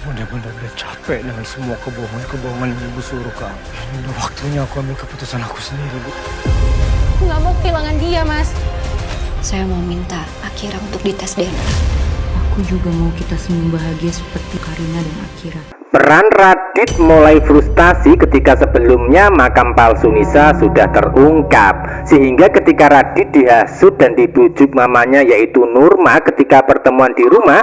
Benar-benar udah capek dengan semua kebohongan-kebohongan yang Ibu suruh ke aku. Ini udah waktunya aku ambil keputusan aku sendiri, Bu. Aku nggak mau kehilangan dia, Mas. Saya mau minta Akira untuk dites DNA. Aku juga mau kita semua bahagia seperti Karina dan Akira. Peran Radit mulai frustasi ketika sebelumnya makam palsu Nisa sudah terungkap. Sehingga ketika Radit dihasut dan dibujuk mamanya yaitu Nurma ketika pertemuan di rumah,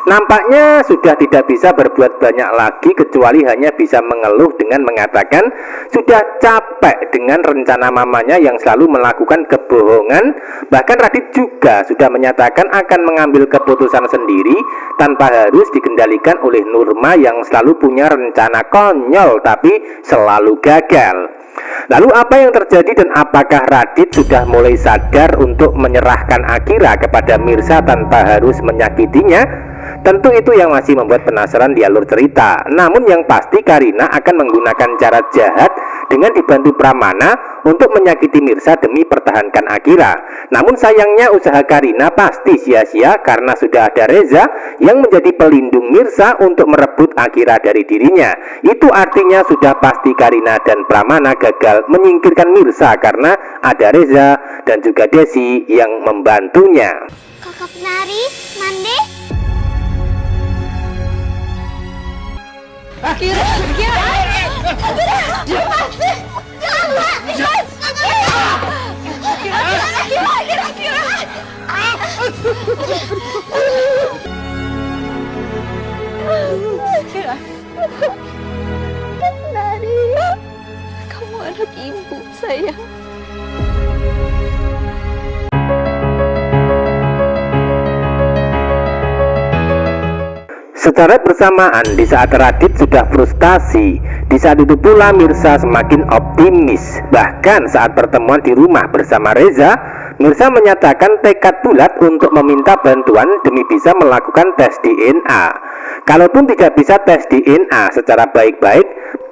nampaknya sudah tidak bisa berbuat banyak lagi kecuali hanya bisa mengeluh dengan mengatakan sudah capek dengan rencana mamanya yang selalu melakukan kebohongan. Bahkan Radit juga sudah menyatakan akan mengambil keputusan sendiri tanpa harus dikendalikan oleh Nurma yang selalu punya rencana konyol tapi selalu gagal. Lalu apa yang terjadi dan apakah Radit sudah mulai sadar untuk menyerahkan Akira kepada Mirsa tanpa harus menyakitinya? Tentu itu yang masih membuat penasaran di alur cerita. Namun yang pasti Karina akan menggunakan cara jahat dengan dibantu Pramana untuk menyakiti Mirsa demi pertahankan Akira. Namun sayangnya usaha Karina pasti sia-sia karena sudah ada Reza yang menjadi pelindung Mirsa untuk merebut Akira dari dirinya. Itu artinya sudah pasti Karina dan Pramana gagal menyingkirkan Mirsa karena ada Reza dan juga Desi yang membantunya. Kakak penari, mandi. Akira! Nari, Kamu anak ibu, sayang. Secara bersamaan di saat Radit sudah frustasi, di saat itu pula Mirsa semakin optimis. Bahkan saat pertemuan di rumah bersama Reza, Mirsa menyatakan tekad bulat untuk meminta bantuan demi bisa melakukan tes DNA. Kalaupun tidak bisa tes DNA secara baik-baik,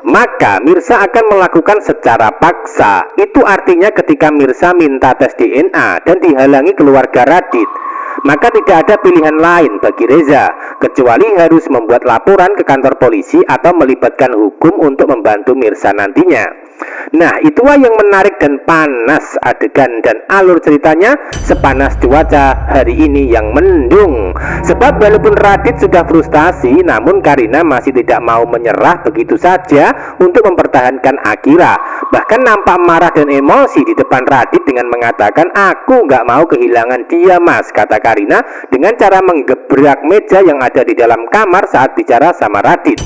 maka Mirsa akan melakukan secara paksa. Itu artinya ketika Mirsa minta tes DNA dan dihalangi keluarga Radit, maka tidak ada pilihan lain bagi Reza kecuali harus membuat laporan ke kantor polisi atau melibatkan hukum untuk membantu Mirsa nantinya. Nah, itulah yang menarik dan panas adegan dan alur ceritanya sepanas cuaca hari ini yang mendung. Sebab walaupun Radit sudah frustasi, namun Karina masih tidak mau menyerah begitu saja untuk mempertahankan Akira. Bahkan nampak marah dan emosi di depan Radit dengan mengatakan, "Aku nggak mau kehilangan dia, Mas," kata Karina dengan cara menggebrak meja yang ada di dalam kamar saat bicara sama Radit.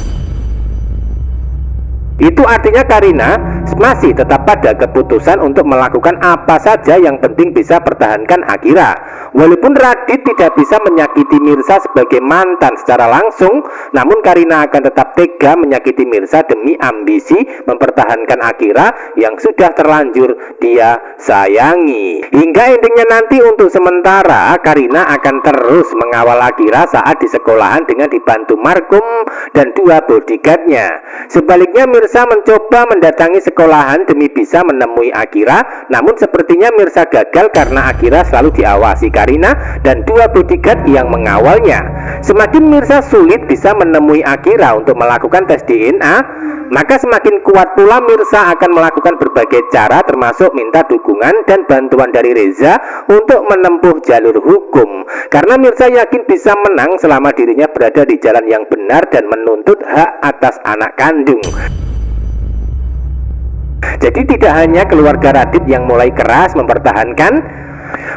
Itu artinya Karina masih tetap pada keputusan untuk melakukan apa saja yang penting bisa pertahankan Akira. Walaupun Radit tidak bisa menyakiti Mirsa sebagai mantan secara langsung, namun Karina akan tetap tega menyakiti Mirsa demi ambisi mempertahankan Akira yang sudah terlanjur dia sayangi. Hingga intinya nanti untuk sementara Karina akan terus mengawal Akira saat di sekolahan dengan dibantu Markum dan dua bodyguardnya. Sebaliknya Mirsa mencoba mendatangi sekolahan demi bisa menemui Akira, namun sepertinya Mirsa gagal karena Akira selalu diawasi Karina dan dua bodyguard yang mengawalnya. Semakin Mirsa sulit bisa menemui Akira untuk melakukan tes DNA, maka semakin kuat pula Mirsa akan melakukan berbagai cara termasuk minta dukungan dan bantuan dari Reza untuk menempuh jalur hukum. Karena Mirsa yakin bisa menang selama dirinya berada di jalan yang benar dan menuntut hak atas anak kandung. Jadi tidak hanya keluarga Radit yang mulai keras mempertahankan,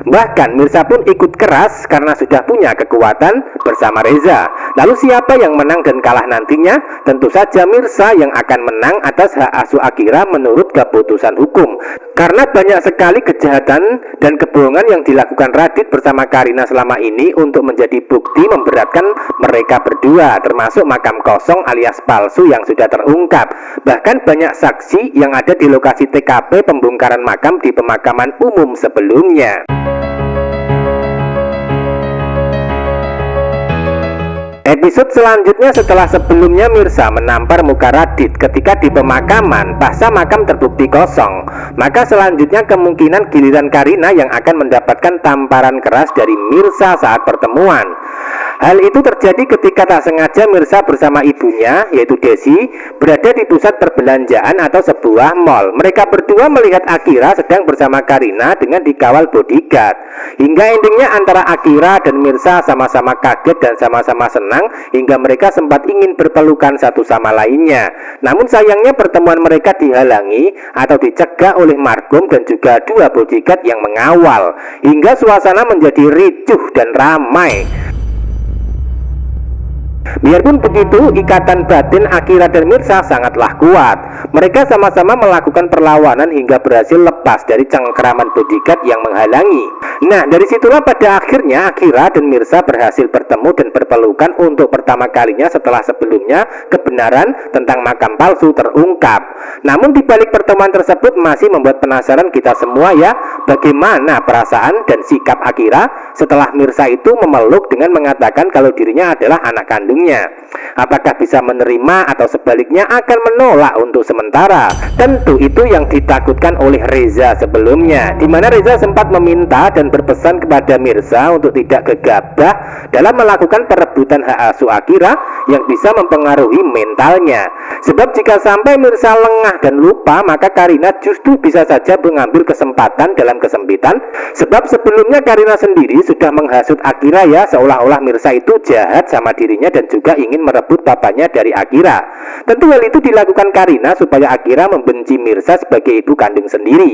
bahkan Mirsa pun ikut keras karena sudah punya kekuatan bersama Reza. Lalu siapa yang menang dan kalah nantinya? Tentu saja Mirsa yang akan menang atas hak asuh Akira menurut keputusan hukum. Karena banyak sekali kejahatan dan kebohongan yang dilakukan Radit bersama Karina selama ini untuk menjadi bukti memberatkan mereka berdua, termasuk makam kosong alias palsu yang sudah terungkap. Bahkan banyak saksi yang ada di lokasi TKP pembongkaran makam di pemakaman umum sebelumnya. Episode selanjutnya setelah sebelumnya Mirsa menampar muka Radit ketika di pemakaman pasca makam terbukti kosong, maka selanjutnya kemungkinan giliran Karina yang akan mendapatkan tamparan keras dari Mirsa saat pertemuan. Hal itu terjadi ketika tak sengaja Mirsa bersama ibunya, yaitu Desi, berada di pusat perbelanjaan atau sebuah mall. Mereka berdua melihat Akira sedang bersama Karina dengan dikawal bodyguard. Hingga endingnya antara Akira dan Mirsa sama-sama kaget dan sama-sama senang, hingga mereka sempat ingin berpelukan satu sama lainnya. Namun sayangnya pertemuan mereka dihalangi atau dicegah oleh Margum dan juga dua bodyguard yang mengawal, hingga suasana menjadi ricuh dan ramai. Biarpun begitu, ikatan batin Akira dan Mirsa sangatlah kuat. Mereka sama-sama melakukan perlawanan hingga berhasil lepas dari cengkeraman bodyguard yang menghalangi. Nah, dari situlah pada akhirnya Akira dan Mirsa berhasil bertemu dan berpelukan untuk pertama kalinya setelah sebelumnya kebenaran tentang makam palsu terungkap. Namun di balik pertemuan tersebut masih membuat penasaran kita semua ya, bagaimana perasaan dan sikap Akira setelah Mirsa itu memeluk dengan mengatakan kalau dirinya adalah anak kandungnya. Apakah bisa menerima atau sebaliknya akan menolak untuk sementara? Tentu itu yang ditakutkan oleh Reza sebelumnya, di mana Reza sempat meminta dan berpesan kepada Mirsa untuk tidak gegabah dalam melakukan perebutan hak asuh Akira yang bisa mempengaruhi mentalnya. Sebab jika sampai Mirsa lengah dan lupa, maka Karina justru bisa saja mengambil kesempatan dalam kesempitan. Sebab sebelumnya Karina sendiri sudah menghasut Akira ya, seolah-olah Mirsa itu jahat sama dirinya dan juga ingin merebut papanya dari Akira. Tentu hal itu dilakukan Karina supaya Akira membenci Mirsa sebagai ibu kandung sendiri.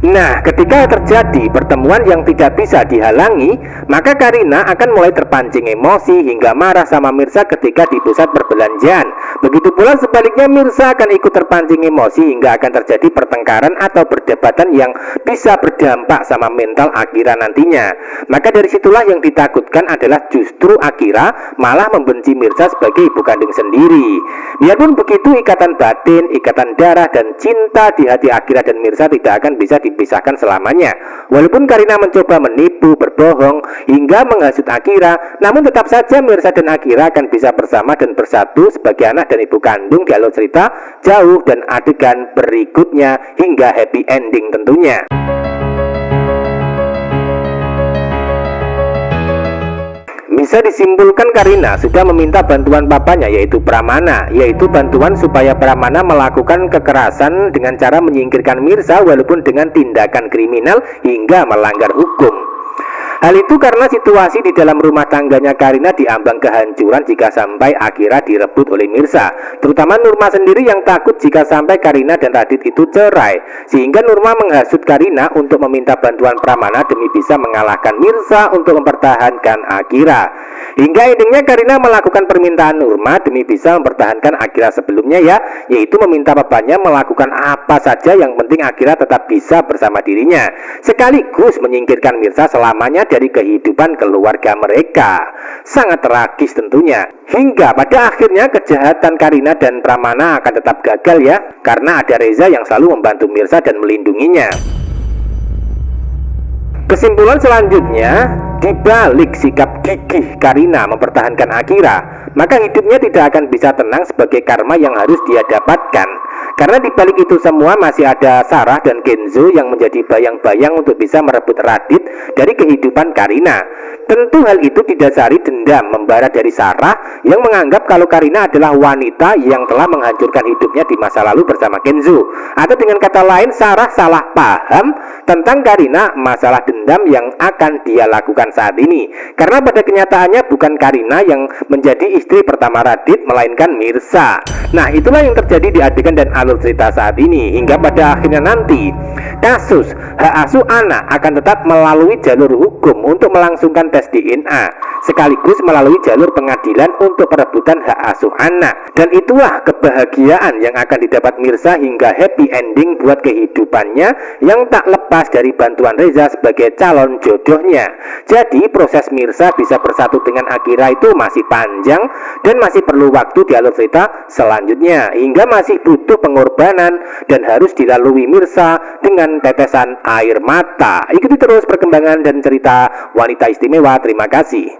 Nah, ketika terjadi pertemuan yang tidak bisa dihalangi, maka Karina akan mulai terpancing emosi hingga marah sama Mirsa ketika di pusat perbelanjaan. Begitu pula sebaliknya, Mirsa akan ikut terpancing emosi hingga akan terjadi pertengkaran atau perdebatan yang bisa berdampak sama mental Akira nantinya. Maka dari situlah yang ditakutkan adalah justru Akira malah membenci Mirsa sebagai ibu kandung sendiri. Biarpun begitu, ikatan batin, ikatan darah, dan cinta di hati Akira dan Mirsa tidak akan bisa dipisahkan selamanya. Walaupun Karina mencoba menipu, berbohong, hingga menghasut Akira, namun tetap saja Mirsa dan Akira akan bisa bersama dan bersatu sebagai anak dan ibu kandung di alur cerita jauh dan adegan berikutnya hingga happy ending tentunya. Bisa disimpulkan Karina sudah meminta bantuan papanya yaitu Pramana, yaitu bantuan supaya Pramana melakukan kekerasan dengan cara menyingkirkan Mirsa walaupun dengan tindakan kriminal hingga melanggar hukum. Hal itu karena situasi di dalam rumah tangganya Karina diambang kehancuran jika sampai Akira direbut oleh Mirsa. Terutama Nurma sendiri yang takut jika sampai Karina dan Radit itu cerai, sehingga Nurma menghasut Karina untuk meminta bantuan Pramana demi bisa mengalahkan Mirsa untuk mempertahankan Akira. Hingga endingnya Karina melakukan permintaan Nurma demi bisa mempertahankan Akira sebelumnya ya, yaitu meminta papanya melakukan apa saja yang penting Akira tetap bisa bersama dirinya, sekaligus menyingkirkan Mirsa selamanya dari kehidupan keluarga mereka. Sangat tragis tentunya. Hingga pada akhirnya kejahatan Karina dan Pramana akan tetap gagal ya, karena ada Reza yang selalu membantu Mirsa dan melindunginya. Kesimpulan selanjutnya, di balik sikap gigih Karina mempertahankan Akira, maka hidupnya tidak akan bisa tenang sebagai karma yang harus dia dapatkan. Karena di balik itu semua masih ada Sarah dan Kenzo yang menjadi bayang-bayang untuk bisa merebut Radit dari kehidupan Karina. Tentu hal itu didasari dendam membara dari Sarah yang menganggap kalau Karina adalah wanita yang telah menghancurkan hidupnya di masa lalu bersama Kenzo. Atau dengan kata lain, Sarah salah paham tentang Karina masalah dendam yang akan dia lakukan saat ini. Karena pada kenyataannya bukan Karina yang menjadi istri pertama Radit, melainkan Mirsa. Nah, itulah yang terjadi di adegan dan alur cerita saat ini. Hingga pada akhirnya nanti kasus hak asuh anak akan tetap melalui jalur hukum untuk melangsungkan tes DNA, sekaligus melalui jalur pengadilan untuk perebutan hak asuh anak. Dan itulah kebahagiaan yang akan didapat Mirsa hingga happy ending buat kehidupannya yang tak lepas dari bantuan Reza sebagai calon jodohnya. Jadi proses Mirsa bisa bersatu dengan Akira itu masih panjang dan masih perlu waktu di alur cerita selanjutnya, hingga masih butuh pengorbanan dan harus dilalui Mirsa dengan tetesan air mata. Ikuti terus perkembangan dan cerita Wanita Istimewa. Terima kasih.